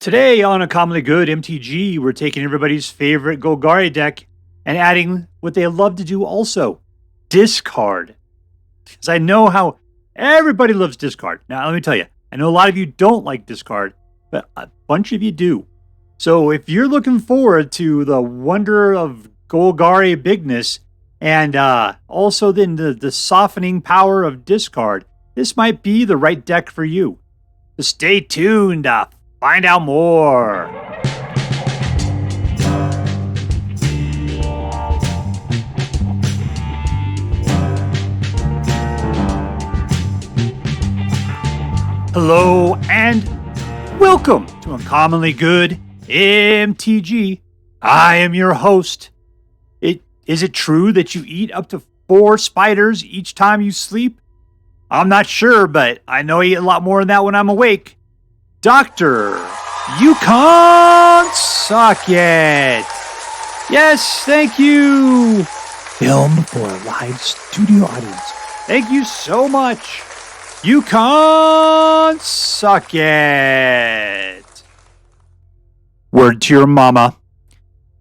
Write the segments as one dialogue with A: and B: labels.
A: Today on A Commonly Good MTG, we're taking everybody's favorite Golgari deck and adding what they love to do also, discard. Because I know how everybody loves discard. Now, let me tell you, I know a lot of you don't like discard, but a bunch of you do. So if you're looking forward to the wonder of Golgari bigness and also then the softening power of discard, this might be the right deck for you. So stay tuned. Find out more. Hello and welcome to Uncommonly Good MTG. I am your host. Is it true that you eat up to 4 spiders each time you sleep? I'm not sure, but I know I eat a lot more than that when I'm awake. Dr. Yukon SuckIt. Yes, thank you. Filmed for a live studio audience. Thank you so much. Yukon SuckIt. Word to your mama.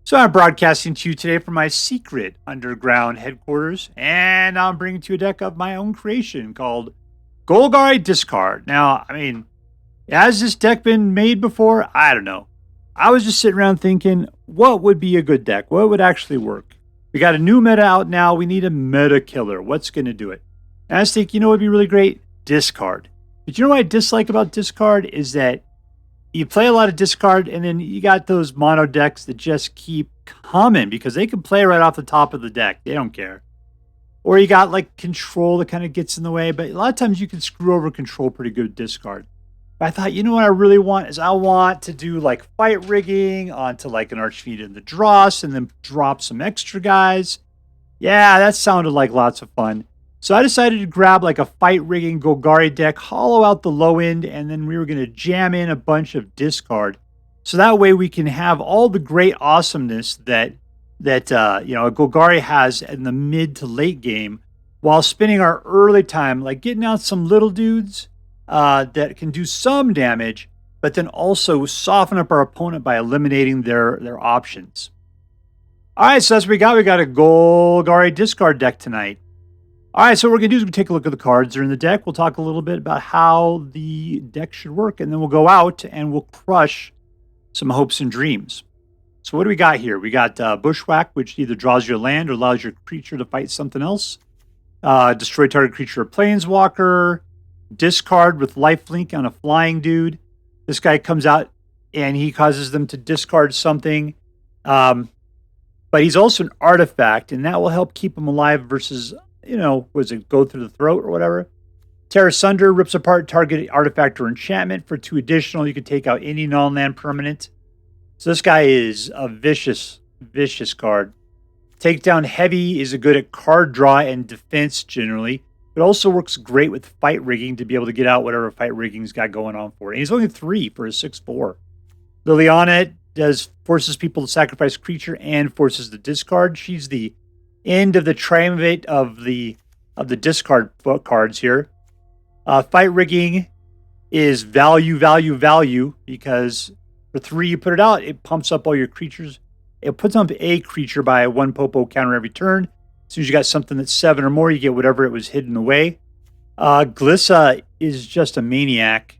A: So I'm broadcasting to you today from my secret underground headquarters, and I'm bringing to you a deck of my own creation called Golgari Discard. Now, has this deck been made before? I don't know. I was just sitting around thinking, what would be a good deck? What would actually work? We got a new meta out now. We need a meta killer. What's going to do it? And I just think, what would be really great? Discard. But you know what I dislike about discard is that you play a lot of discard and then you got those mono decks that just keep coming because they can play right off the top of the deck. They don't care. Or you got like control that kind of gets in the way. But a lot of times you can screw over control pretty good with discard. I thought, what I really want is I want to do like fight rigging onto like an Archfiend and the Dross and then drop some extra guys. Yeah, that sounded like lots of fun. So I decided to grab like a fight rigging Golgari deck, hollow out the low end, and then we were going to jam in a bunch of discard. So that way we can have all the great awesomeness that a Golgari has in the mid to late game while spending our early time like getting out some little dudes that can do some damage, but then also soften up our opponent by eliminating their options. All right, so that's what we got. We got a Golgari discard deck tonight. All right, so what we're going to do is we take a look at the cards that are in the deck. We'll talk a little bit about how the deck should work, and then we'll go out and we'll crush some hopes and dreams. So what do we got here? We got Bushwhack, which either draws you a land or allows your creature to fight something else. Destroy target creature or planeswalker. Discard with lifelink on a flying dude. This guy comes out and he causes them to discard something. But he's also an artifact, and that will help keep him alive versus, go through the throat or whatever. Tear Asunder rips apart target artifact or enchantment. For 2 additional, you can take out any non-land permanent. So this guy is a vicious, vicious card. Takedown Heavy is a good at card draw and defense generally. It also works great with fight rigging to be able to get out whatever fight rigging's got going on for it. And he's only 3 for a 6/4. Liliana forces people to sacrifice creature and forces the discard. She's the end of the triumvirate of the discard cards here. Fight rigging is value because for 3 you put it out, it pumps up all your creatures. It puts up a creature by 1 popo counter every turn. As soon as you got something that's 7 or more, you get whatever it was hidden away. Glissa is just a maniac.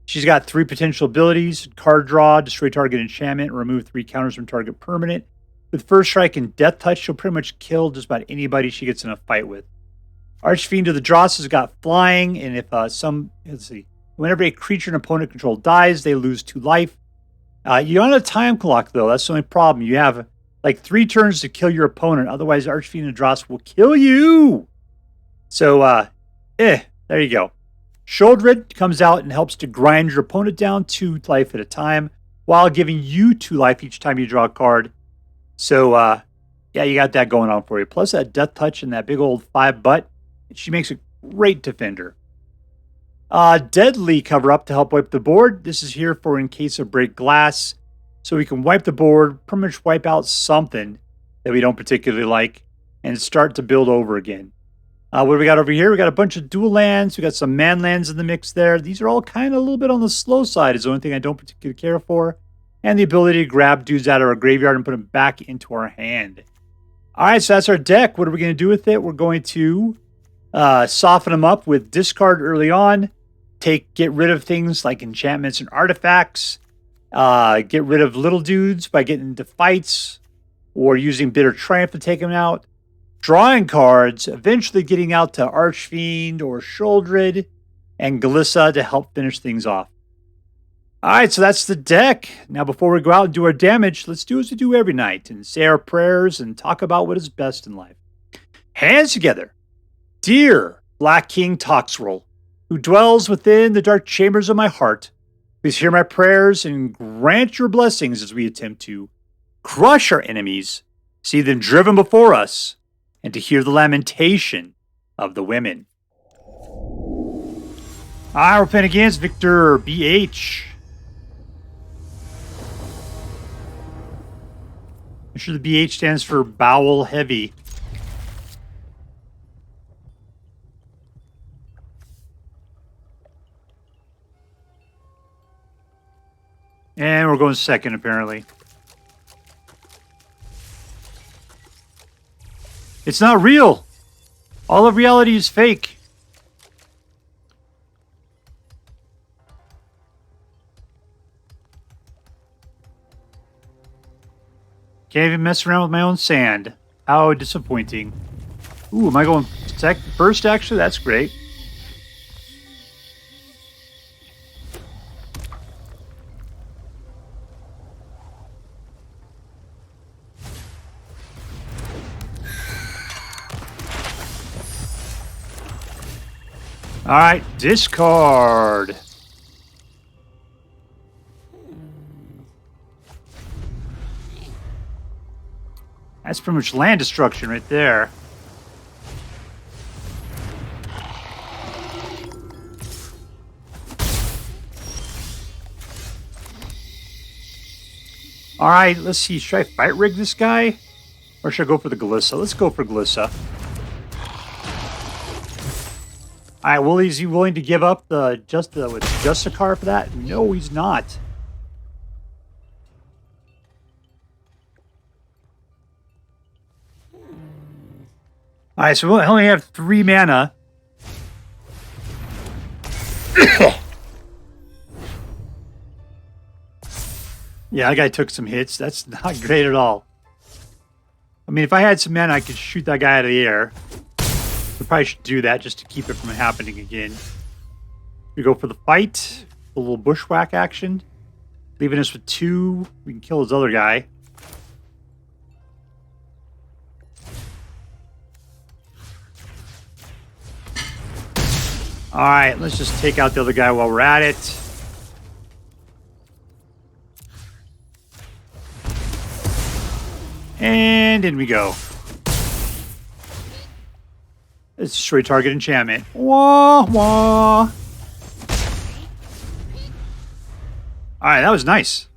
A: She's got 3 potential abilities: card draw, destroy target enchantment, remove 3 counters from target permanent. With First Strike and Death Touch, she'll pretty much kill just about anybody she gets in a fight with. Archfiend of the Dross has got flying, and if whenever a creature an opponent control dies, they lose 2 life. You don't have a time clock though. That's the only problem. You have like 3 turns to kill your opponent. Otherwise, Archfiend and Dross will kill you. So, there you go. Sheoldred comes out and helps to grind your opponent down 2 life at a time while giving you 2 life each time you draw a card. So, you got that going on for you. Plus that Death Touch and that big old 5 butt. She makes a great defender. Deadly cover up to help wipe the board. This is here for in case of break glass. So we can wipe the board, pretty much wipe out something that we don't particularly like, and start to build over again. What do we got over here? We got a bunch of dual lands. We got some man lands in the mix there. These are all kind of a little bit on the slow side is the only thing I don't particularly care for. And the ability to grab dudes out of our graveyard and put them back into our hand. All right, so that's our deck. What are we going to do with it? We're going to soften them up with discard early on. Get rid of things like enchantments and artifacts. Get rid of little dudes by getting into fights or using Bitter Triumph to take them out. Drawing cards, eventually getting out to Archfiend or Sheoldred and Glissa to help finish things off. All right, so that's the deck. Now, before we go out and do our damage, let's do as we do every night and say our prayers and talk about what is best in life. Hands together. Dear Black King Toxrill, who dwells within the dark chambers of my heart, please hear my prayers and grant your blessings as we attempt to crush our enemies, see them driven before us, and to hear the lamentation of the women. We're playing against VictorBH. I'm sure the BH stands for Bowel Heavy. And we're going second, apparently. It's not real. All of reality is fake. Can't even mess around with my own sand. How disappointing. Ooh, am I going first, actually? That's great. All right, discard. That's pretty much land destruction right there. All right, let's see. Should I fight rig this guy? Or should I go for the Glissa? Let's go for Glissa. All right, well, is he willing to give up just a card for that? No, he's not. All right, so we only have 3 mana. Yeah, that guy took some hits. That's not great at all. I mean, if I had some mana, I could shoot that guy out of the air. We probably should do that just to keep it from happening again. We go for the fight. A little bushwhack action. Leaving us with 2. We can kill his other guy. Alright, let's just take out the other guy while we're at it. And in we go. Let's destroy target enchantment. Wah, wah. Alright, that was nice.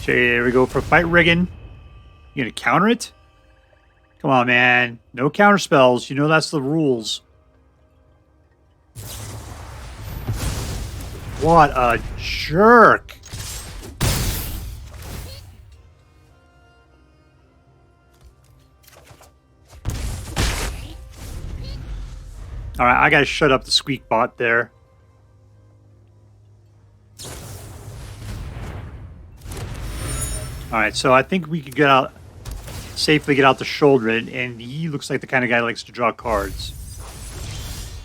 A: Okay, there we go for fight rigging. You gonna counter it? Come on, man. No counter spells. You know that's the rules. What a jerk. Alright, I gotta shut up the squeak bot there. Alright, so I think we could safely get out the Sheoldred, and he looks like the kind of guy who likes to draw cards.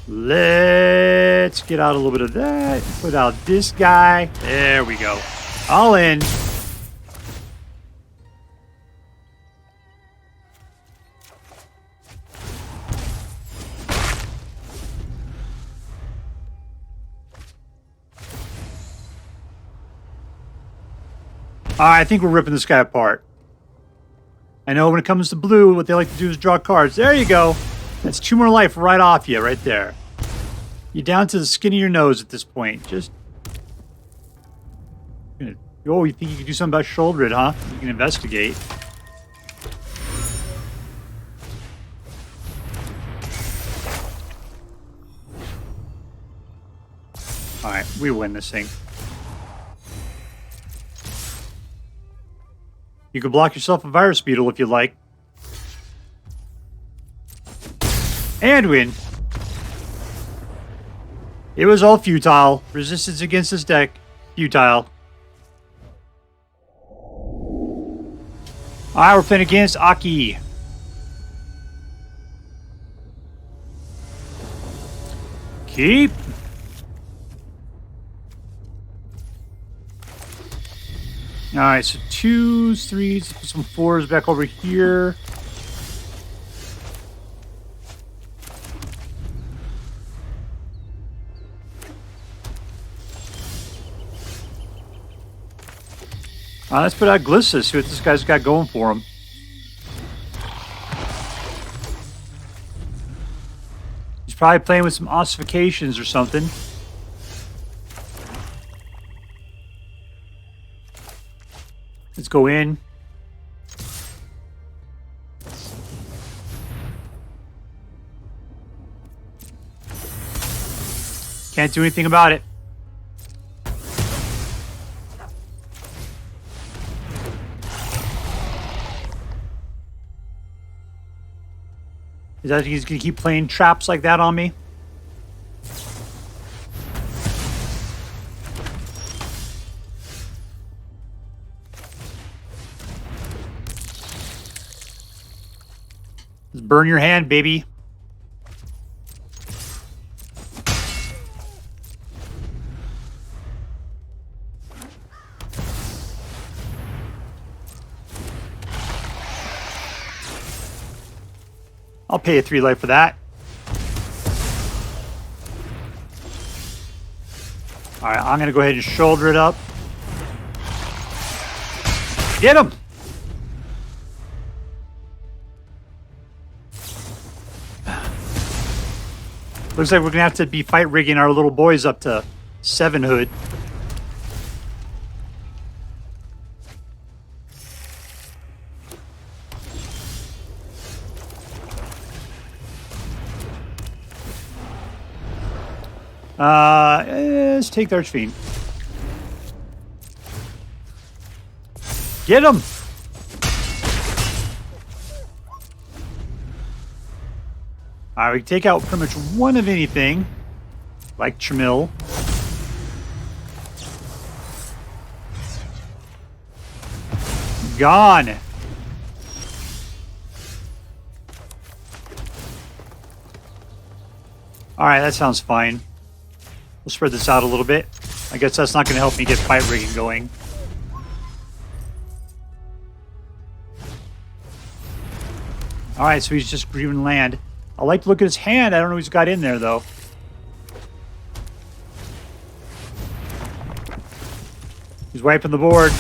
A: Let's get out a little bit of that. Put out this guy. There we go. All in. I think we're ripping this guy apart. I know when it comes to blue, what they like to do is draw cards. There you go. That's 2 more life right off you, right there. You're down to the skin of your nose at this point. Just gonna Oh, you think you can do something about Sheoldred, huh? You can investigate. Alright, we win this thing. You could block yourself a Virus Beetle if you like. And win. It was all futile. Resistance against this deck, futile. Alright, we're playing against Aki. Keep. Alright, so 2s, 3s, put some 4s back over here. Let's put out Glissa, see what this guy's got going for him. He's probably playing with some ossifications or something. Let's go in. Can't do anything about it. Is that he's going to keep playing traps like that on me? Just burn your hand, baby. I'll pay a 3 life for that. Alright, I'm going to go ahead and shoulder it up. Get him! Looks like we're going to have to be fight rigging our little boys up to 7-hood. Let's take the Archfiend. Get him! Alright, we can take out pretty much one of anything. Like Tramiel. Gone! Alright, that sounds fine. We'll spread this out a little bit. I guess that's not going to help me get fight rigging going. Alright, so he's just grieving land. I like to look at his hand. I don't know who's got in there, though. He's wiping the board.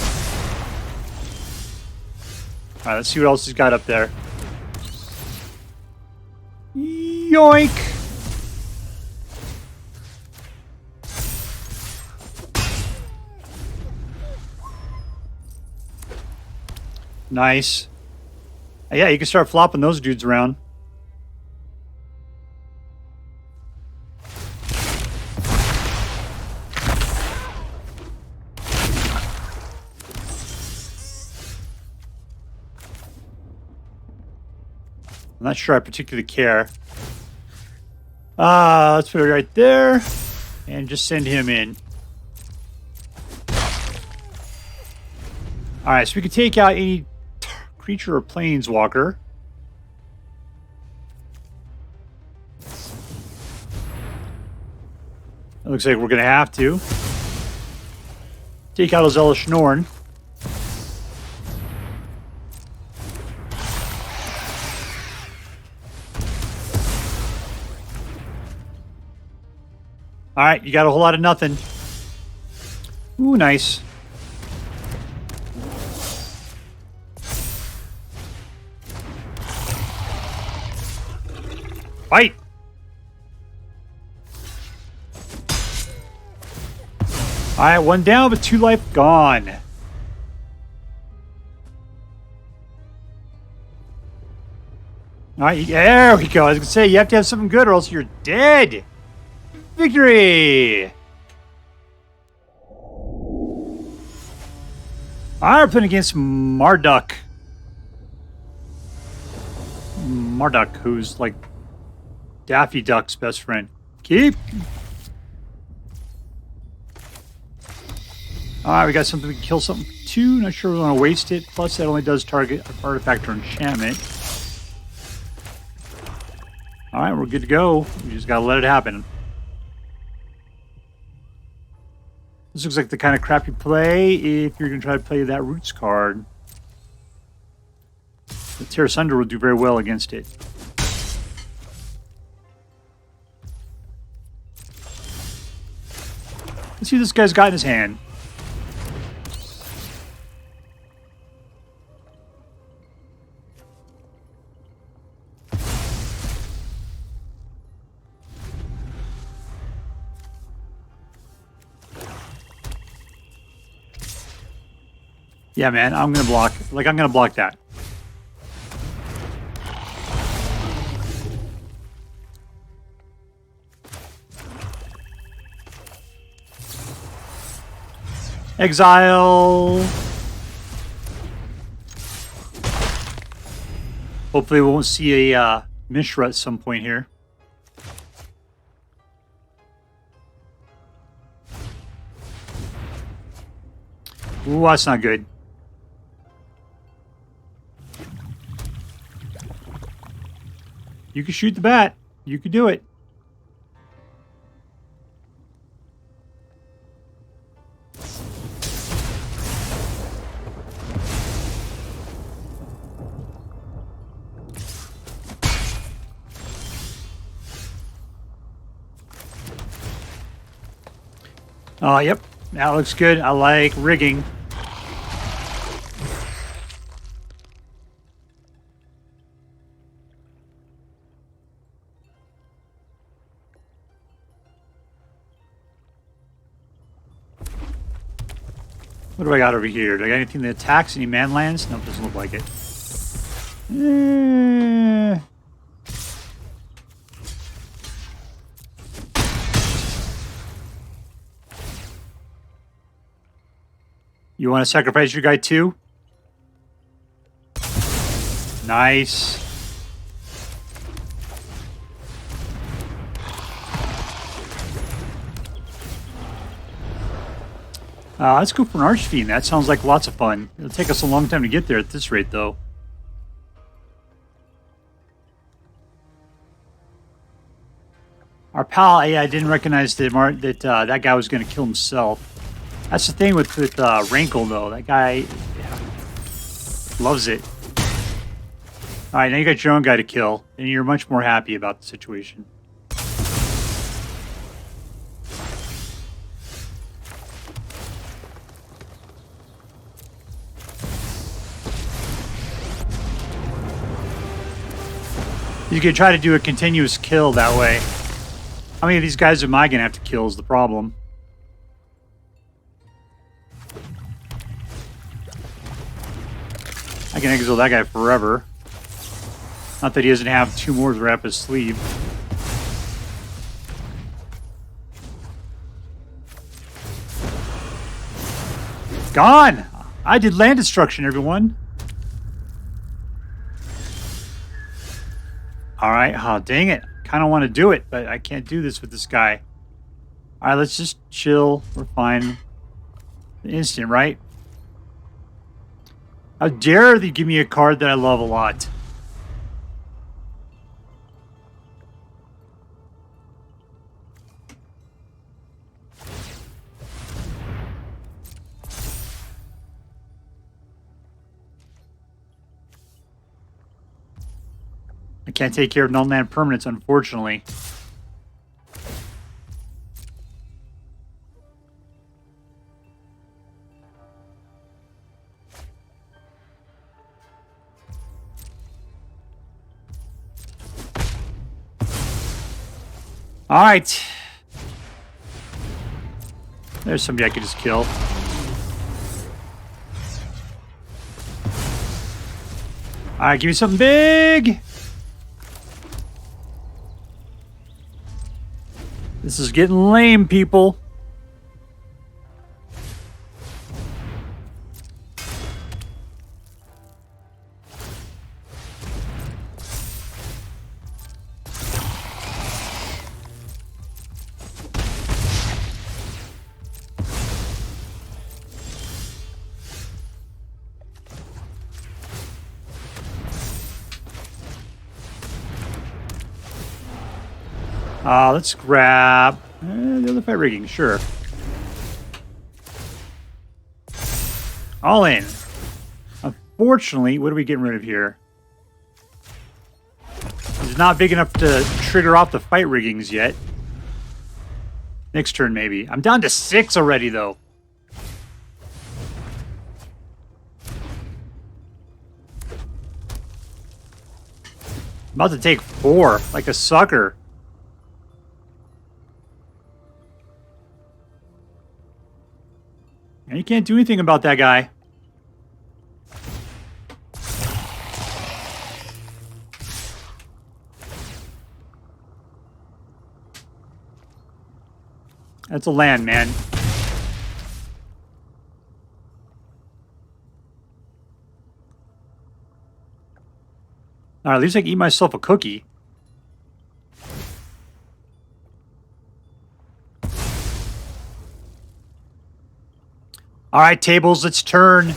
A: Alright, let's see what else he's got up there. Yoink! Nice. Yeah, you can start flopping those dudes around. I'm not sure I particularly care. Let's put it right there. And just send him in. Alright, so we can take out any creature or planeswalker. It looks like we're going to have to. Take out a Zealous Norn. Alright, you got a whole lot of nothing. Ooh, nice. Fight! Alright, 1 down, but 2 life gone. All right, there we go. I was going to say, you have to have something good or else you're dead. Victory! We're playing against Marduk. Marduk, who's like Daffy Duck's best friend. Keep. Alright, we got something we can kill something too. Not sure we want to waste it. Plus, that only does target artifact or enchantment. Alright, we're good to go. We just gotta let it happen. This looks like the kind of crap you play if you're going to try to play that Roots card. The Tear Asunder will do very well against it. Let's see what this guy's got in his hand. Yeah, man, I'm gonna block. Like, I'm gonna block that. Exile. Hopefully, we won't see a Mishra at some point here. Ooh, that's not good. You can shoot the bat. You can do it. Oh, yep. That looks good. I like rigging. What do I got over here? Do I got anything that attacks? Any man lands? Nope, doesn't look like it. You want to sacrifice your guy too? Nice. Let's go for an Archfiend. That sounds like lots of fun. It'll take us a long time to get there at this rate, though. Our pal, yeah, I didn't recognize that that guy was going to kill himself. That's the thing with Rankle, though. That guy loves it. All right, now you got your own guy to kill, and you're much more happy about the situation. You can try to do a continuous kill that way. How many of these guys am I going to have to kill is the problem. I can exile that guy forever. Not that he doesn't have two more to wrap his sleeve. Gone! I did land destruction, everyone. Alright, oh, dang it. Kind of want to do it, but I can't do this with this guy. Alright, let's just chill. We're fine. Instant, right? How dare they give me a card that I love a lot. I can't take care of non-land permanents, unfortunately. All right. There's somebody I could just kill. All right, give me something big. This is getting lame, people. Let's grab the other fight rigging, sure. All in. Unfortunately, what are we getting rid of here? It's not big enough to trigger off the fight riggings yet. Next turn, maybe. I'm down to 6 already, though. I'm about to take 4, like a sucker. And you can't do anything about that guy. That's a land, man. All right, at least I can eat myself a cookie. All right, tables, let's turn.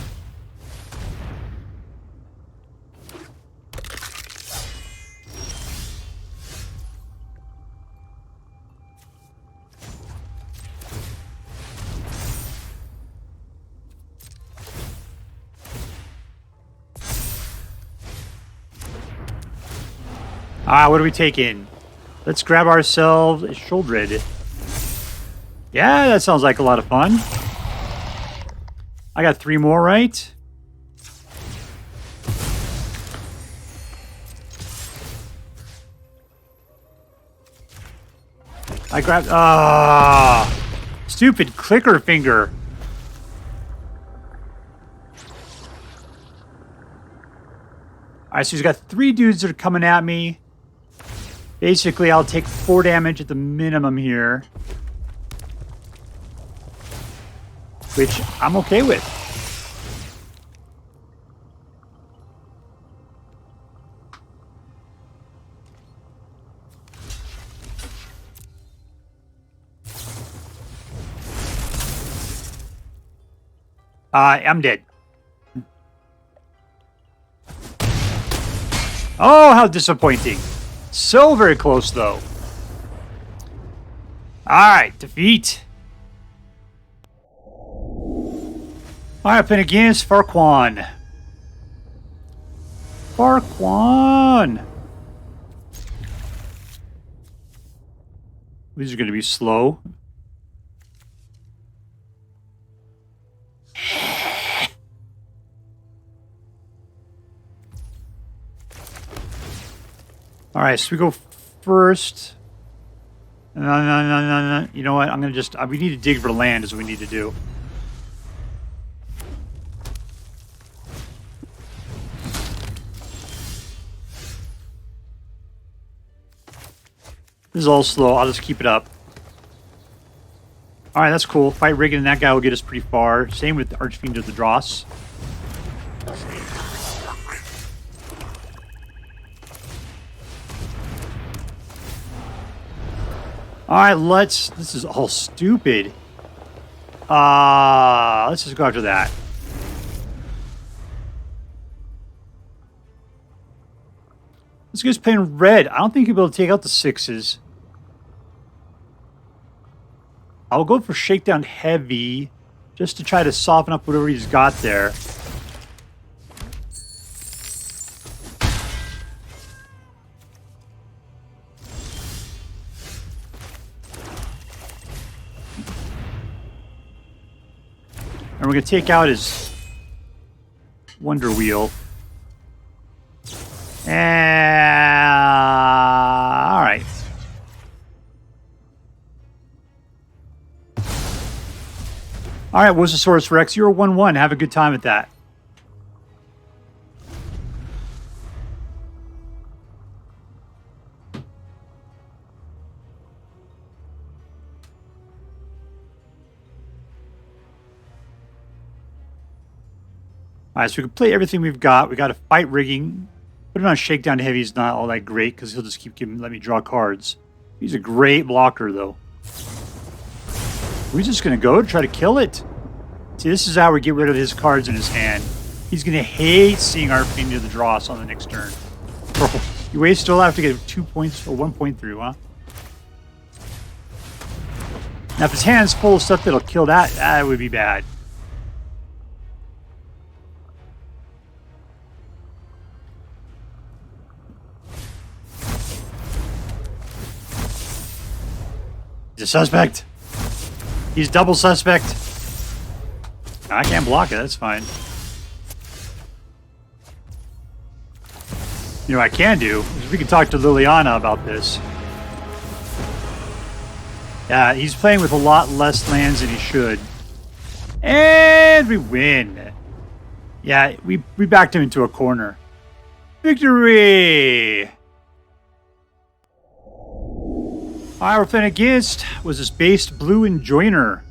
A: What are we taking? Let's grab ourselves a Sheoldred. Yeah, that sounds like a lot of fun. I got 3 more, right? I grabbed... stupid clicker finger. Alright, so he's got 3 dudes that are coming at me. Basically, I'll take 4 damage at the minimum here. Which I'm okay with. I'm dead. Oh, how disappointing. So very close, though. Alright, defeat. Alright, playing against Farquan. Farquan! These are going to be slow. Alright, so we go first. No. You know what? I'm going to just... we need to dig for land is what we need to do. This is all slow. I'll just keep it up. Alright, that's cool. Fight rigging and that guy will get us pretty far. Same with the Archfiend of the Dross. Alright, this is all stupid. Let's just go after that. This guy's playing red. I don't think he'll be able to take out the 6s. I'll go for Shakedown Heavy just to try to soften up whatever he's got there. And we're going to take out his Wonder Wheel. All right. All right, Wozosaurus Rex, you're a 1-1. Have a good time at that. Alright, so we can play everything we've got. We got a fight rigging. Put it on Shakedown Heavy is not all that great because he'll just keep let me draw cards. He's a great blocker, though. We're just going to go try to kill it. See, this is how we get rid of his cards in his hand. He's going to hate seeing Archfiend near the Dross on the next turn. You wait, still have to get 2 points or 1 point through, huh? Now, if his hand's full of stuff that'll kill that, that would be bad. He's a suspect. He's double suspect. I can't block it. That's fine. You know what I can do is we can talk to Liliana about this. Yeah, he's playing with a lot less lands than he should. And we win. Yeah, we backed him into a corner. Victory! Alright, we're playing against was this BasedBlueEnjoyer.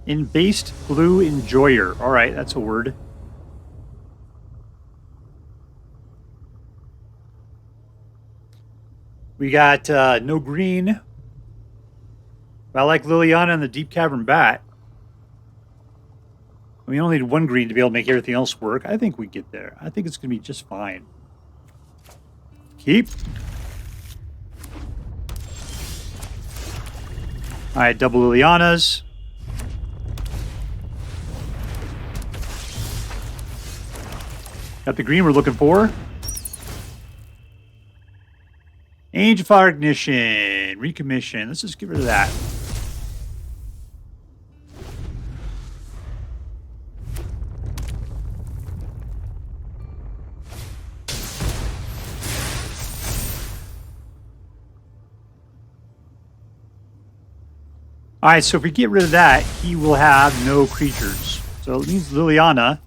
A: In BasedBlueEnjoyer. Alright, that's a word. We got no green. But I like Liliana and the Deep-Cavern Bat. We only need 1 green to be able to make everything else work. I think we get there. I think it's going to be just fine. Keep. Alright, double Lilianas. Got the green we're looking for. Angel Fire Ignition. Recommission. Let's just get rid of that. Alright, so if we get rid of that, he will have no creatures. So it means Liliana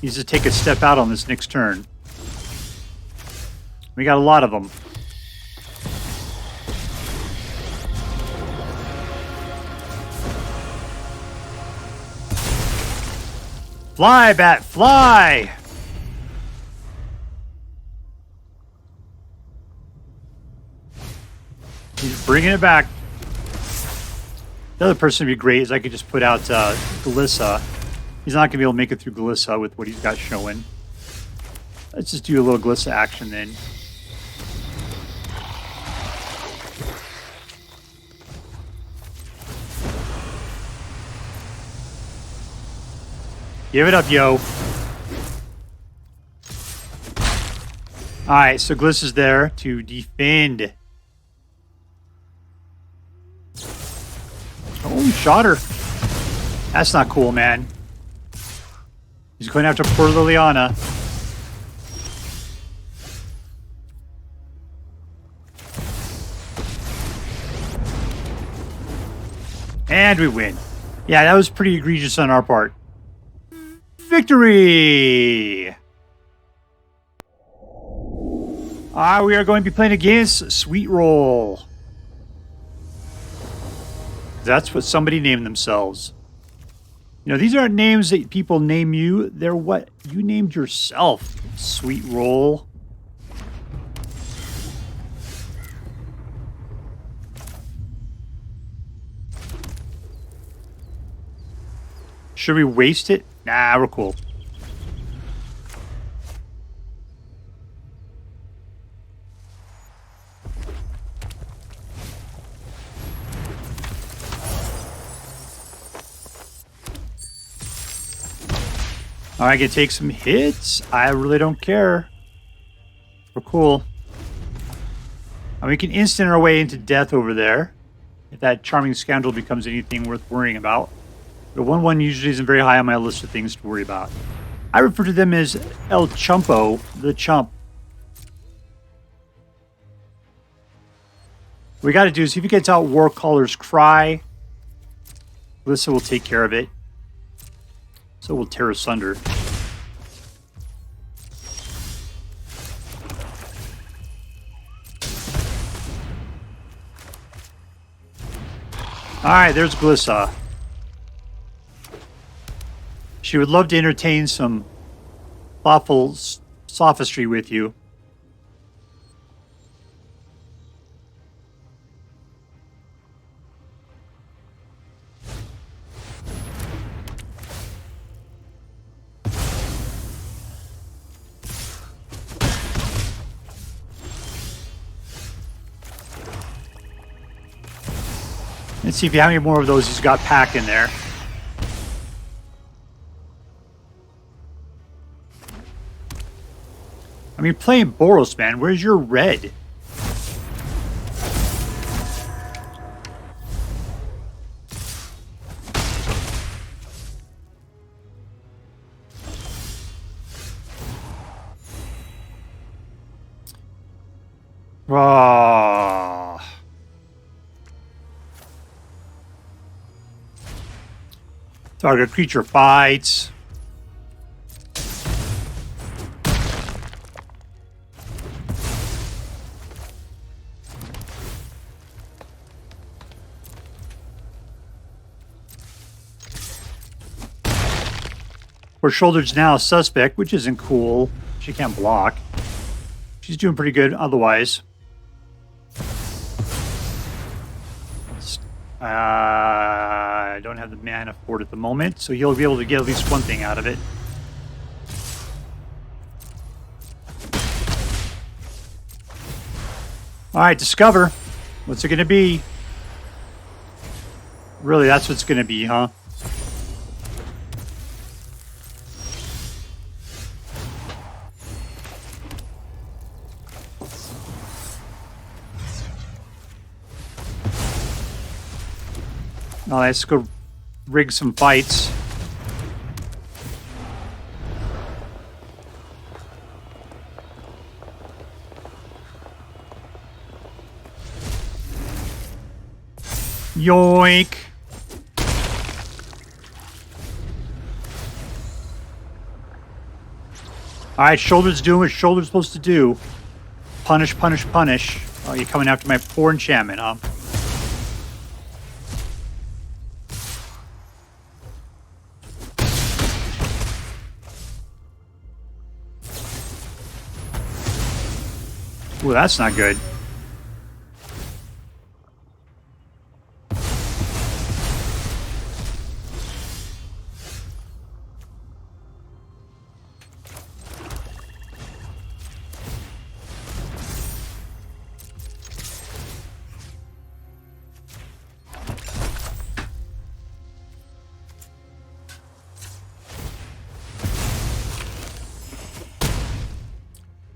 A: needs to take a step out on this next turn. We got a lot of them. Fly, Bat, fly! He's bringing it back. The other person would be great is I could just put out Glissa. He's not going to be able to make it through Glissa with what he's got showing. Let's just do a little Glissa action then. Give it up, yo. Alright, so Glissa's there to defend. Oh, shot her. That's not cool, man. He's going after poor Liliana. And we win. Yeah, that was pretty egregious on our part. Victory! We are going to be playing against Sweetroll. That's what somebody named themselves. You know, these aren't names that people name you. They're what you named yourself, Sweetroll. Should we waste it? Nah, we're cool. I can take some hits. I really don't care. We're cool. And we can instant our way into death over there. If that charming scoundrel becomes anything worth worrying about. The 1/1 usually isn't very high on my list of things to worry about. I refer to them as El Chumpo, the chump. What we got to do is if he gets out Warcaller's Cry, Glissa will take care of it. So we'll Tear Asunder. Alright, there's Glissa. She would love to entertain some thoughtful sophistry with you. Let's see if you have any more of those he's got packed in there. I mean, playing Boros, man. Where's your red? Oh. Target creature fights. Or Sheoldred's now a suspect, which isn't cool. She can't block. She's doing pretty good otherwise. I don't have the mana for it at the moment, so you'll be able to get at least one thing out of it. Alright, discover. What's it going to be? Really, that's what it's going to be, huh? Now let's go rig some fights. Yoink. Alright, Sheoldred's doing what Sheoldred's supposed to do. Punish, punish, punish. Oh, you're coming after my poor enchantment, huh? Ooh, that's not good.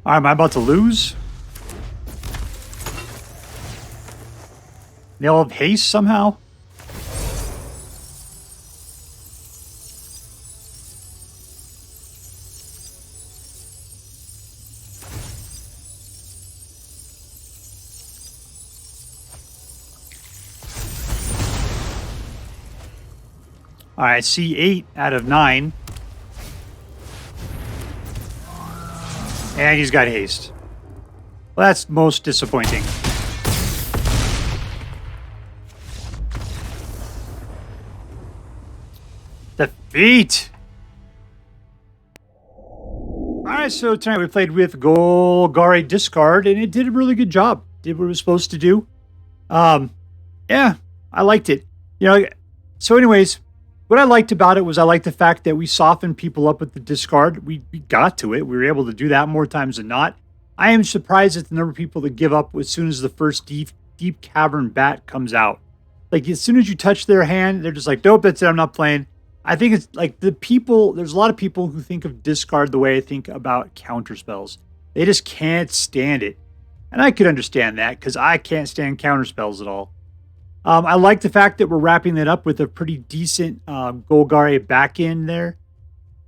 A: All right, am I about to lose? They all have haste somehow? All right, see 8 out of 9. And he's got haste. Well, that's most disappointing. Defeat! Alright, so tonight we played with Golgari Discard, and it did a really good job. Did what it was supposed to do. Yeah, I liked it. You know, so anyways, what I liked about it was I liked the fact that we softened people up with the discard. We got to it. We were able to do that more times than not. I am surprised at the number of people that give up as soon as the first Deep-Cavern Bat comes out. Like, as soon as you touch their hand, they're just like, nope, that's it, I'm not playing. I think it's like the people, there's a lot of people who think of discard the way I think about counter spells. They just can't stand it. And I could understand that because I can't stand counter spells at all. I like the fact that we're wrapping that up with a pretty decent Golgari back end there.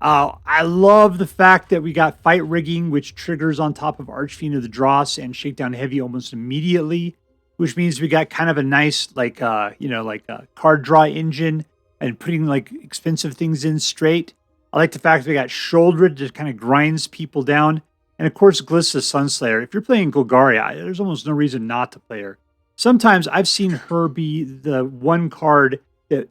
A: I love the fact that we got fight rigging, which triggers on top of Archfiend of the Dross and Shakedown Heavy almost immediately, which means we got kind of a nice, like, like a card draw engine and putting like expensive things in straight. I like the fact that we got Sheoldred that kind of grinds people down. And of course, Glissa Sunslayer. If you're playing Golgari, there's almost no reason not to play her. Sometimes I've seen her be the one card that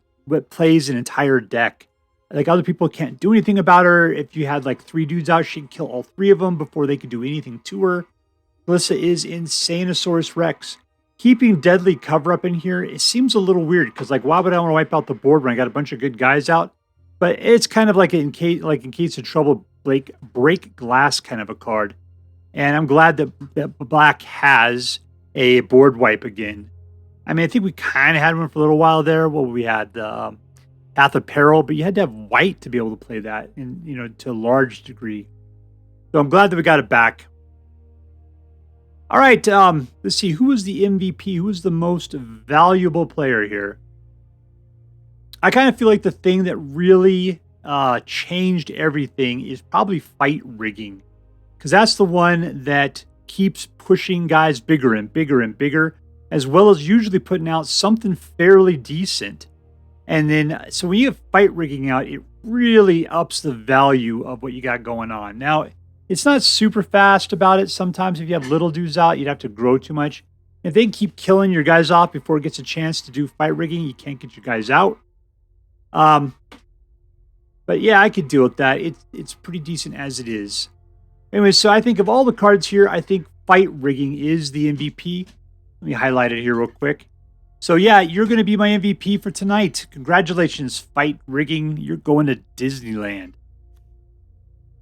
A: plays an entire deck. Like, other people can't do anything about her. If you had like 3 dudes out, she'd kill all 3 of them before they could do anything to her. Glissa is Insanosaurus Rex. Keeping Deadly Cover Up in here, it seems a little weird because, like, why would I want to wipe out the board when I got a bunch of good guys out? But it's kind of like in case of trouble, break glass kind of a card. And I'm glad that Black has a board wipe again. I mean, I think we kind of had one for a little while there. Well, we had the Path of Peril, but you had to have white to be able to play that, and to a large degree. So I'm glad that we got it back. All right, let's see. Who was the MVP? Who was the most valuable player here? I kind of feel like the thing that really changed everything is probably fight rigging, because that's the one that keeps pushing guys bigger and bigger and bigger, as well as usually putting out something fairly decent. And then, so when you have fight rigging out, it really ups the value of what you got going on. Now, it's not super fast about it. Sometimes if you have little dudes out, you'd have to grow too much. If they can keep killing your guys off before it gets a chance to do fight rigging, you can't get your guys out. But yeah, I could deal with that. It's pretty decent as it is. Anyway, so I think of all the cards here, I think fight rigging is the MVP. Let me highlight it here real quick. So yeah, you're going to be my MVP for tonight. Congratulations, fight rigging. You're going to Disneyland.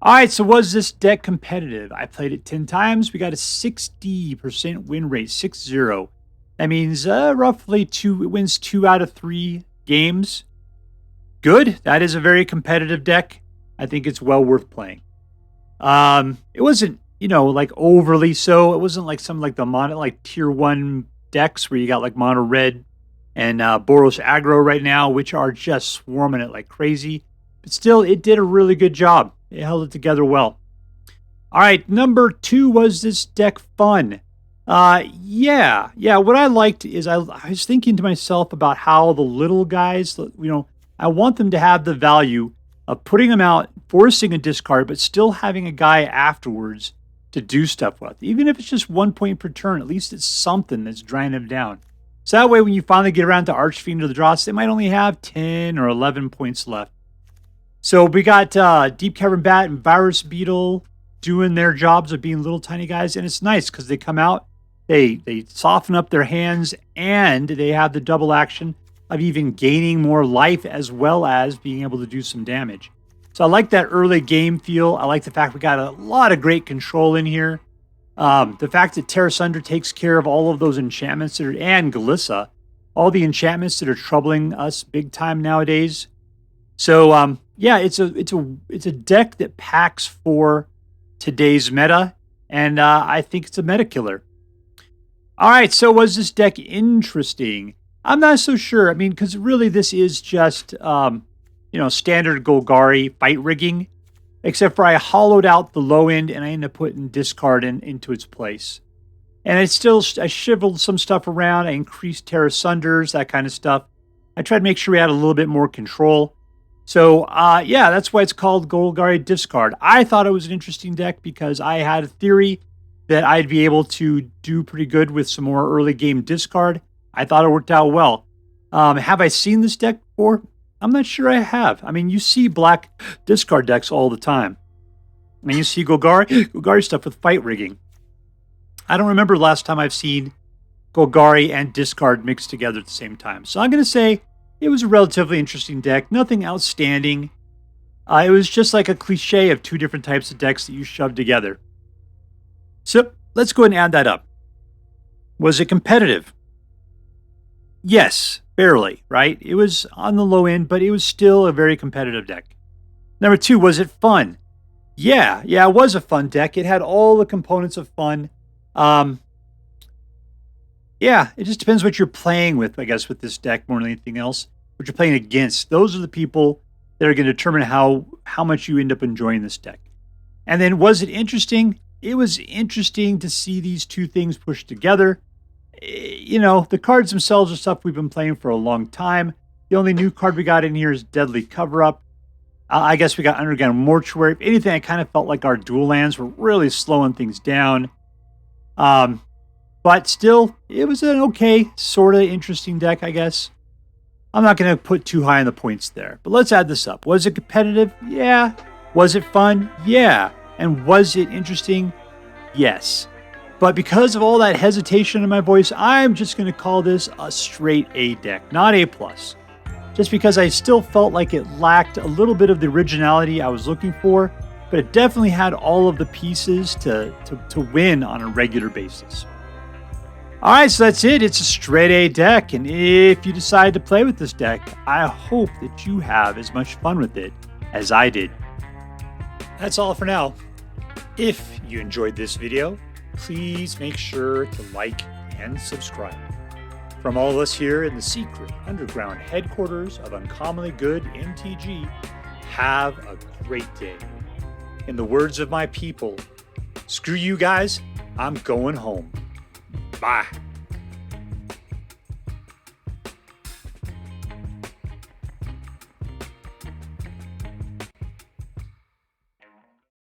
A: All right, so was this deck competitive? I played it 10 times. We got a 60% win rate, 6-0. That means roughly it wins 2 out of 3 games. Good. That is a very competitive deck. I think it's well worth playing. It wasn't, like overly so. It wasn't like some like the mono, like tier 1 decks where you got like mono red and Boros aggro right now, which are just swarming it like crazy. But still, it did a really good job. It held it together well. All right, number 2, was this deck fun? Yeah. What I liked is I was thinking to myself about how the little guys, I want them to have the value of putting them out, forcing a discard, but still having a guy afterwards to do stuff with. Even if it's just 1 point per turn, at least it's something that's drying them down. So that way, when you finally get around to Archfiend or the Dross, they might only have 10 or 11 points left. So we got Deep-Cavern Bat and Virus Beetle doing their jobs of being little tiny guys, and it's nice because they come out, they soften up their hands, and they have the double action of even gaining more life as well as being able to do some damage. So I like that early game feel. I like the fact we got a lot of great control in here. The fact that Tear Asunder takes care of all of those enchantments and Glissa, all the enchantments that are troubling us big time nowadays. So yeah, it's a deck that packs for today's meta, and I think it's a meta killer. All right, so was this deck interesting? I'm not so sure. I mean, because really this is just standard Golgari fight rigging, except for I hollowed out the low end and I ended up putting discard into its place. And I shiveled some stuff around. I increased Tear Asunders, that kind of stuff. I tried to make sure we had a little bit more control. So, yeah, that's why it's called Golgari Discard. I thought it was an interesting deck because I had a theory that I'd be able to do pretty good with some more early game discard. I thought it worked out well. Have I seen this deck before? I'm not sure I have. I mean, you see black discard decks all the time. I mean, you see Golgari stuff with fight rigging. I don't remember the last time I've seen Golgari and discard mixed together at the same time. So I'm going to say it was a relatively interesting deck. Nothing outstanding. It was just like a cliche of 2 different types of decks that you shoved together. So let's go ahead and add that up. Was it competitive? Yes, barely, right? It was on the low end, but it was still a very competitive deck. Number 2, was it fun? Yeah, it was a fun deck. It had all the components of fun. Yeah, it just depends what you're playing with, I guess, with this deck more than anything else. What you're playing against. Those are the people that are going to determine how much you end up enjoying this deck. And then, was it interesting? It was interesting to see these 2 things pushed together. The cards themselves are stuff we've been playing for a long time. The only new card we got in here is Deadly Cover-Up. I guess we got Underground Mortuary. If anything, I kind of felt like our dual lands were really slowing things down. But still, it was an okay, sort of interesting deck, I guess. I'm not going to put too high on the points there. But let's add this up. Was it competitive? Yeah. Was it fun? Yeah. And was it interesting? Yes. But because of all that hesitation in my voice, I'm just going to call this a straight A deck, not A+. Just because I still felt like it lacked a little bit of the originality I was looking for, but it definitely had all of the pieces to win on a regular basis. All right, so that's it. It's a straight A deck, and if you decide to play with this deck, I hope that you have as much fun with it as I did. That's all for now. If you enjoyed this video, please make sure to like and subscribe. From all of us here in the secret underground headquarters of Uncommonly Good MTG, have a great day. In the words of my people, screw you guys, I'm going home. Bye.